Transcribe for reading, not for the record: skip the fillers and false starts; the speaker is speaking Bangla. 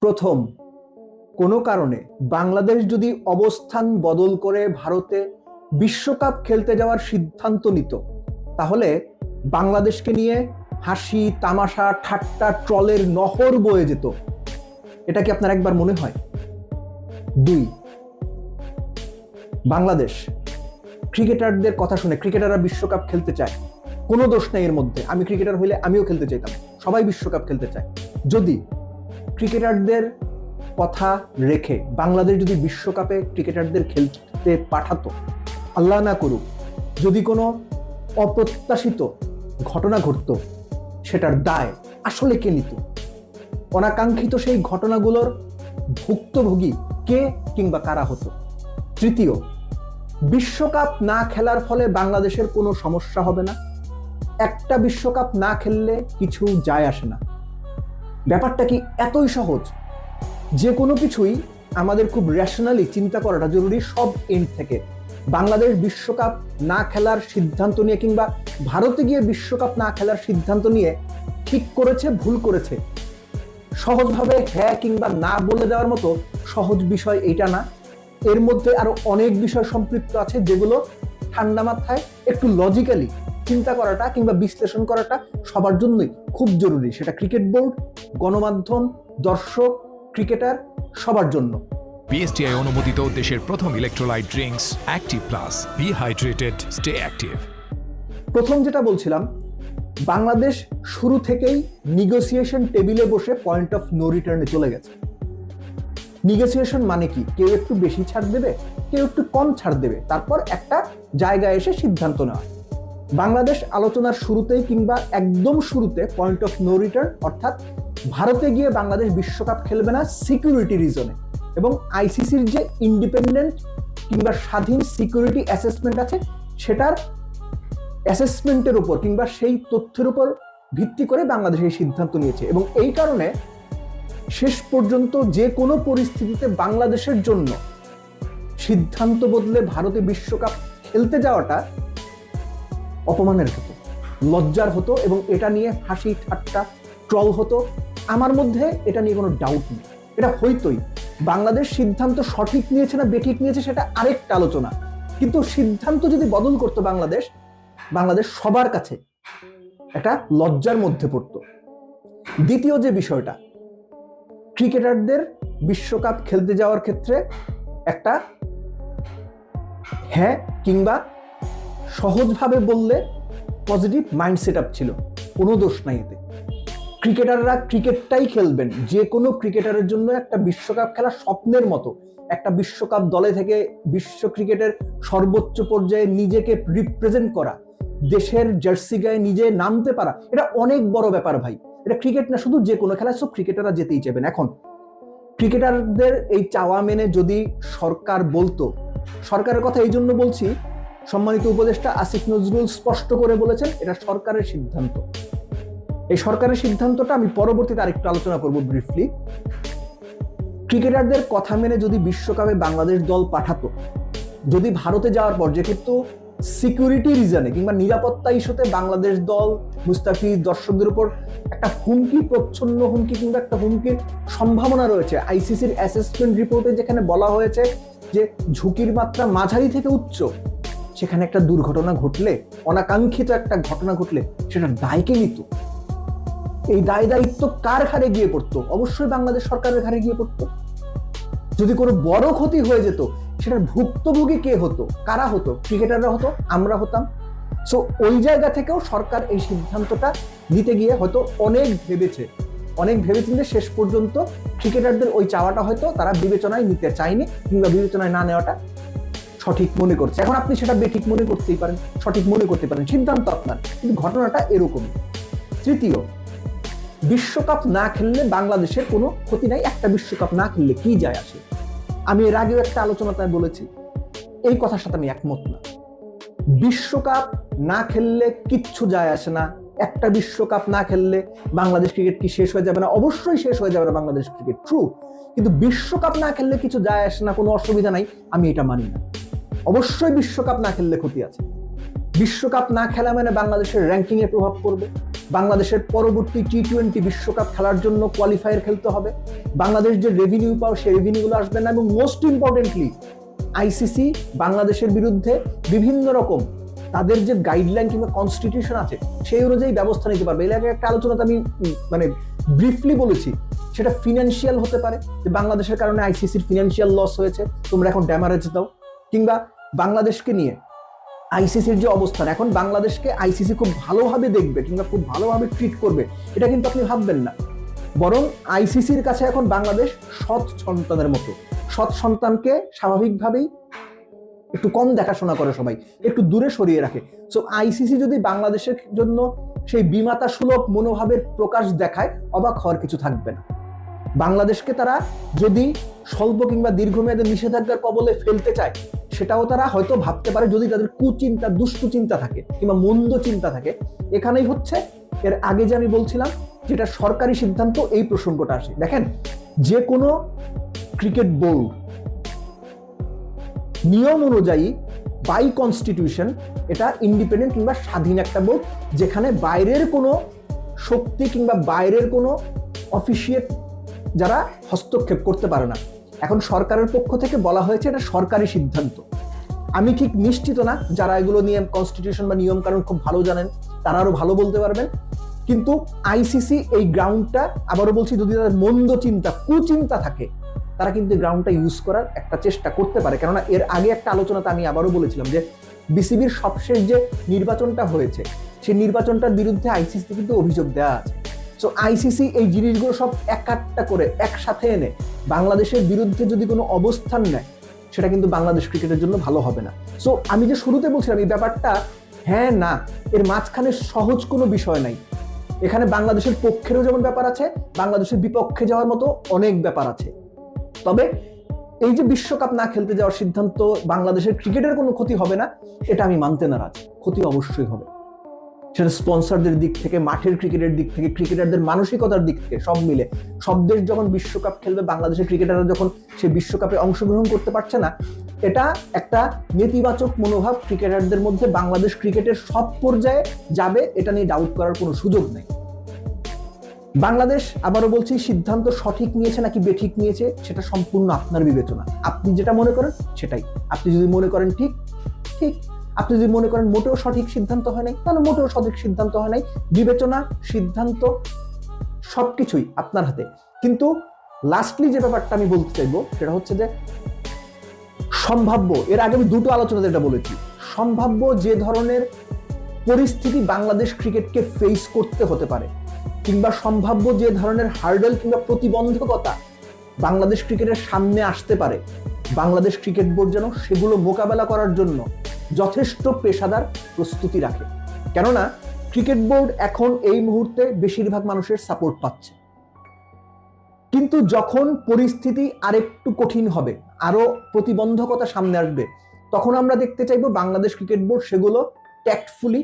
প্রথম, কোনো কারণে বাংলাদেশ যদি অবস্থান বদল করে ভারতে বিশ্বকাপ খেলতে যাওয়ার সিদ্ধান্ত নিত, তাহলে বাংলাদেশকে নিয়ে হাসি তামাশা ঠাট্টা ট্রলের নহর বয়ে যেত। এটা কি আপনার একবার মনে হয়? দুই, বাংলাদেশ ক্রিকেটারদের কথা শুনে ক্রিকেটাররা বিশ্বকাপ খেলতে চায়, কোনো দোষ নেই এর মধ্যে। আমি ক্রিকেটার হইলে আমিও খেলতে চাইতাম, সবাই বিশ্বকাপ খেলতে চায়। যদি ক্রিকেটারদের কথা রেখে বাংলাদেশ যদি বিশ্বকাপে ক্রিকেটারদের খেলতে পাঠাতো, আল্লাহ না করুক যদি কোনো অপ্রত্যাশিত ঘটনা ঘটতো, সেটার দায় আসলে কে নিত? অনাকাঙ্ক্ষিত সেই ঘটনাগুলোর ভুক্তভোগী কে কিংবা কারা হতো? তৃতীয়, বিশ্বকাপ না খেলার ফলে বাংলাদেশের কোনো সমস্যা হবে না। একটা বিশ্বকাপ না খেললে কিছু যায় আসে না। ব্যাপারটা কি এতই সহজ? যে কোনো কিছুই আমাদের খুব রেশনালি চিন্তা করাটা জরুরি সব এন্ড থেকে। বাংলাদেশ বিশ্বকাপ না খেলার সিদ্ধান্ত নিয়ে কিংবা ভারতে গিয়ে বিশ্বকাপ না খেলার সিদ্ধান্ত নিয়ে ঠিক করেছে, ভুল করেছে, সহজভাবে হ্যাঁ কিংবা না বলে দেওয়ার মতো সহজ বিষয় এটা না। এর মধ্যে আরো অনেক বিষয় সম্পৃক্ত আছে, যেগুলো ঠান্ডা মাথায় একটু লজিক্যালি চিন্তা করাটা কিংবা বিশ্লেষণ করাটা সবার জন্যই খুব জরুরি। সেটা ক্রিকেট বোর্ড, গণমাধ্যম, দর্শক, ক্রিকেটার, সবার জন্য। বিএসটিআই অনুমোদিত দেশের প্রথম electrolyte drinks Active Plus, be hydrated, stay active. প্রথম যেটা বলছিলাম, বাংলাদেশ শুরু থেকেই নিগোসিয়েশন টেবিলে বসে পয়েন্ট অফ নো রিটার্নে চলে গেছে। নিগোসিয়েশন মানে কি? কেউ একটু বেশি ছাড় দেবে, কেউ একটু কম ছাড় দেবে, তারপর একটা জায়গায় এসে সিদ্ধান্ত নেওয়া। বাংলাদেশ আলোচনার শুরুতেই কিংবা একদম শুরুতে পয়েন্ট অফ নো রিটার্ন, অর্থাৎ ভারতে গিয়ে বাংলাদেশ বিশ্বকাপ খেলবে না সিকিউরিটি রিজনে, এবং আইসিসির যে ইন্ডিপেন্ডেন্ট কিংবা স্বাধীন সিকিউরিটি অ্যাসেসমেন্ট আছে, সেটার অ্যাসেসমেন্টের উপর কিংবা সেই তথ্যের উপর ভিত্তি করে বাংলাদেশ এই সিদ্ধান্ত নিয়েছে। এবং এই কারণে শেষ পর্যন্ত যে কোনো পরিস্থিতিতে বাংলাদেশের জন্য সিদ্ধান্ত বদলে ভারতে বিশ্বকাপ খেলতে যাওয়াটা অপমানের হতো, লজ্জার হতো, এবং এটা নিয়ে হাসি ঠাট্টা ট্রল হতো। আমার মধ্যে এটা নিয়ে কোনো ডাউট নেই, এটা হইতোই। বাংলাদেশ সিদ্ধান্ত সঠিক নিয়েছে না বেঠিক নিয়েছে সেটা আরেকটা আলোচনা, কিন্তু সিদ্ধান্ত যদি বদল করতো বাংলাদেশ সবার কাছে একটা লজ্জার মধ্যে পড়তো। দ্বিতীয় যে বিষয়টা, ক্রিকেটারদের বিশ্বকাপ খেলতে যাওয়ার ক্ষেত্রে একটা হ্যাঁ কিংবা সহজভাবে বললে পজিটিভ মাইন্ড সেট আপ ছিল, কোনো দোষ নাই এতে। ক্রিকেটাররা ক্রিকেটটাই খেলবেন, যে কোনো ক্রিকেটারের জন্য একটা বিশ্বকাপ খেলা স্বপ্নের মতো। একটা বিশ্বকাপ দলে থেকে বিশ্ব ক্রিকেটের সর্বোচ্চ পর্যায়ে নিজেকে রিপ্রেজেন্ট করা, দেশের জার্সি গায়ে নিজে নামতে পারা, এটা অনেক বড় ব্যাপার ভাই। এটা ক্রিকেট না, শুধু যে কোনো খেলায় সব ক্রিকেটাররা যেতেই চাইবেন। এখন ক্রিকেটারদের এই চাওয়া মেনে যদি সরকার বলতো, সরকারের কথা এই জন্য বলছি, সম্মানিত উপদেষ্টা আসিফ নজরুল স্পষ্ট করে বলেছেন এটা সরকারের সিদ্ধান্ত। এই সরকারের সিদ্ধান্তটা আমি পরবর্তীতে আরেকটু আলোচনা করব ব্রিফলি। ক্রিকেটারদের কথা মেনে যদি বিশ্বকাপে বাংলাদেশ দল পাঠাতো, যদি ভারতে যাওয়ার পর, যেহেতু সিকিউরিটি রিজনে কিংবা নিরাপত্তা ইস্যুতে বাংলাদেশ দল, মুস্তাফিজ, দর্শকদের উপর একটা হুমকি, প্রচ্ছন্ন হুমকি কিংবা একটা হুমকির সম্ভাবনা রয়েছে। আইসিসির অ্যাসেসমেন্ট রিপোর্টে যেখানে বলা হয়েছে যে ঝুঁকির মাত্রা মাঝারি থেকে উচ্চ, সেখানে একটা দুর্ঘটনা ঘটলে, অনাকাঙ্ক্ষিত একটা ঘটনা ঘটলে, সেটার দায় কে নিত? এই দায় দায়িত্ব কার ঘাড়ে গিয়ে পড়তো? অবশ্যই বাংলাদেশ সরকারের ঘাড়ে গিয়ে পড়তো। যদি কোনো বড় ক্ষতি হয়ে যেত, সেটার ভুক্তভোগী কে হতো? কারা হতো? ক্রিকেটাররা হতো, আমরা হতাম। সো ওই জায়গা থেকেও সরকার এই সিদ্ধান্তটা নিতে গিয়ে হয়তো অনেক ভেবেচিন্তে শেষ পর্যন্ত ক্রিকেটারদের ওই চাওয়াটা হয়তো তারা বিবেচনায় নিতে চায়নি, কিংবা বিবেচনায় না নেওয়াটা সঠিক মনে করছে। এখন আপনি সেটা বেঠিক মনে করতেই পারেন, সঠিক মনে করতে পারেন, সিদ্ধান্ত আপনার, কিন্তু ঘটনাটা এরকমই। তৃতীয়, বিশ্বকাপ না খেললে বাংলাদেশের কোনো ক্ষতি নাই। একটা বিশ্বকাপ না খেললে কি যায় আসে? আমি এর আগেও একটা আলোচনাতে বলেছি, এই কথার সাথে আমি একমত না। বিশ্বকাপ না খেললে কিচ্ছু যায় আসে না। একটা বিশ্বকাপ না খেললে বাংলাদেশ ক্রিকেট কি শেষ হয়ে যাবে না? অবশ্যই শেষ হয়ে যাবে না বাংলাদেশ ক্রিকেট, ট্রু। কিন্তু বিশ্বকাপ না খেললে কিছু যায় আসে না, কোনো অসুবিধা নাই, আমি এটা মানি না। অবশ্যই বিশ্বকাপ না খেললে ক্ষতি আছে। বিশ্বকাপ না খেলা মানে বাংলাদেশের র্যাঙ্কিং এ প্রভাব পড়বে, বাংলাদেশের পরবর্তী টি-20 বিশ্বকাপ খেলার জন্য কোয়ালিফায়ার খেলতে হবে, বাংলাদেশ যে রেভিনিউ পাও সেই রেভিনিউগুলো আসবে না, এবং মোস্ট ইম্পর্টেন্টলি আইসিসি বাংলাদেশের বিরুদ্ধে বিভিন্ন রকম তাদের যে গাইডলাইন কিংবা কনস্টিটিউশন আছে সেই অনুযায়ী ব্যবস্থা নিতে পারবে। এর আগে একটা আলোচনাতে আমি মানে ব্রিফলি বলেছি, সেটা ফিনান্সিয়াল হতে পারে, যে বাংলাদেশের কারণে আইসিসির ফিনান্সিয়াল লস হয়েছে, তোমরা এখন ড্যামারেজ দাও, কিংবা বাংলাদেশকে নিয়ে আইসিসির যে অবস্থান, এখন বাংলাদেশকে আইসিসি খুব ভালোভাবে দেখবে কিংবা খুব ভালোভাবে ট্রিট করবে, এটা কিন্তু আপনি ভাববেন না। বরং আইসিসির কাছে এখন বাংলাদেশ সৎ সন্তানের মতো, সৎ সন্তানকে স্বাভাবিকভাবেই একটু কম দেখাশোনা করে, সবাই একটু দূরে সরিয়ে রাখে। সো আইসিসি যদি বাংলাদেশের জন্য সেই বিমাতা সুলভ মনোভাবের প্রকাশ দেখায়, অবাক হওয়ার কিছু থাকবে না। বাংলাদেশকে তারা যদি স্বল্প কিংবা দীর্ঘমেয়াদী নিষেধাজ্ঞার কবলে ফেলতে চায়, সেটাও তারা হয়তো ভাবতে পারে, যদি তাদের কুচিন্তা, দুষ্টু চিন্তা থাকে কিংবা মন্দ চিন্তা থাকে। এখানেই হচ্ছে এর আগে যে আমি বলছিলাম যেটা সরকারি সিদ্ধান্ত, এই প্রসঙ্গটা আসে। দেখেন, যে কোনো ক্রিকেট বোর্ড নিয়ম অনুযায়ী বাই কনস্টিটিউশন এটা ইন্ডিপেন্ডেন্ট কিংবা স্বাধীন একটা বোর্ড, যেখানে বাইরের কোনো শক্তি কিংবা বাইরের কোনো অফিসিয়েট যারা হস্তক্ষেপ করতে পারে না। এখন সরকারের পক্ষ থেকে বলা হয়েছে এটা সরকারি সিদ্ধান্ত। আমি ঠিক নিশ্চিত না, যারা এগুলো নিয়ে কনস্টিটিউশন বা নিয়ম কানুন খুব ভালো জানেন তারা আরো ভালো বলতে পারবেন। কিন্তু আইসিসি এই গ্রাউন্ডটা, আবারও বলছি, যদি তাদের মন্দ চিন্তা, কুচিন্তা থাকে, তারা কিন্তু গ্রাউন্ডটা ইউজ করার একটা চেষ্টা করতে পারে। কেননা এর আগে একটা আলোচনাতে আমি আবারও বলেছিলাম যে বিসিবির সবশেষ যে নির্বাচনটা হয়েছে, সেই নির্বাচনটার বিরুদ্ধে আইসিসি কিন্তু অভিযোগ দেওয়া আছে। সো আইসিসি এই জিনিসগুলো সব একটা করে একসাথে এনে বাংলাদেশের বিরুদ্ধে যদি কোনো অবস্থান নেয়, সেটা কিন্তু বাংলাদেশ ক্রিকেটের জন্য ভালো হবে না। সো আমি যে শুরুতে বলছিলাম এই ব্যাপারটা হ্যাঁ না, এর মাঝখানে সহজ কোনো বিষয় নাই। এখানে বাংলাদেশের পক্ষেরও যেমন ব্যাপার আছে, বাংলাদেশের বিপক্ষে যাওয়ার মতো অনেক ব্যাপার আছে। তবে এই যে বিশ্বকাপ না খেলতে যাওয়ার সিদ্ধান্ত, বাংলাদেশের ক্রিকেটের কোনো ক্ষতি হবে না, এটা আমি মানতে নারাজ। ক্ষতি অবশ্যই হবে, সেটা স্পন্সরদের দিক থেকে, মাঠের ক্রিকেটের দিক থেকে, ক্রিকেটারদের মানসিকতার দিক থেকে, সব মিলে। সব দেশ যখন বিশ্বকাপ খেলবে, বাংলাদেশের ক্রিকেটাররা যখন সেই বিশ্বকাপে অংশগ্রহণ করতে পারছে না, এটা একটা নেতিবাচক মনোভাব ক্রিকেটারদের মধ্যে বাংলাদেশ ক্রিকেটের সব পর্যায়ে যাবে, এটা নিয়ে ডাউট করার কোনো সুযোগ নেই। বাংলাদেশ, আবারও বলছি, সিদ্ধান্ত সঠিক নিয়েছে নাকি বেঠিক নিয়েছে সেটা সম্পূর্ণ আপনার বিবেচনা। আপনি যেটা মনে করেন সেটাই। আপনি যদি মনে করেন ঠিক, ঠিক। আপনি যদি মনে করেন মোটেও সঠিক সিদ্ধান্ত হয় নাই, তাহলে মোটেও সঠিক সিদ্ধান্ত হয় নাই। বিবেচনা, সিদ্ধান্ত সবকিছুই আপনার হাতে। কিন্তু লাস্টলি যে ব্যাপারটা আমি বলতে চাইবো সেটা হচ্ছে যে সম্ভাব্য, এর আগে আমি দুটো আলোচনাতে এটা বলেছি, সম্ভাব্য যে ধরনের পরিস্থিতি বাংলাদেশ ক্রিকেটকে ফেস করতে হতে পারে, কিংবা সম্ভাব্য যে ধরনের হার্ডেল কিংবা প্রতিবন্ধকতা বাংলাদেশ ক্রিকেটের সামনে আসতে পারে, বাংলাদেশ ক্রিকেট বোর্ড যেন সেগুলো মোকাবেলা করার জন্য যথেষ্ট পেশাদার প্রস্তুতি রাখে। কেননা ক্রিকেট বোর্ড এখন এই মুহূর্তে বেশিরভাগ মানুষের সাপোর্ট পাচ্ছে, কিন্তু যখন পরিস্থিতি আরেকটু কঠিন হবে, আরো প্রতিবন্ধকতা সামনে আসবে, তখন আমরা দেখতে চাইবো বাংলাদেশ ক্রিকেট বোর্ড সেগুলো ট্যাক্টফুলি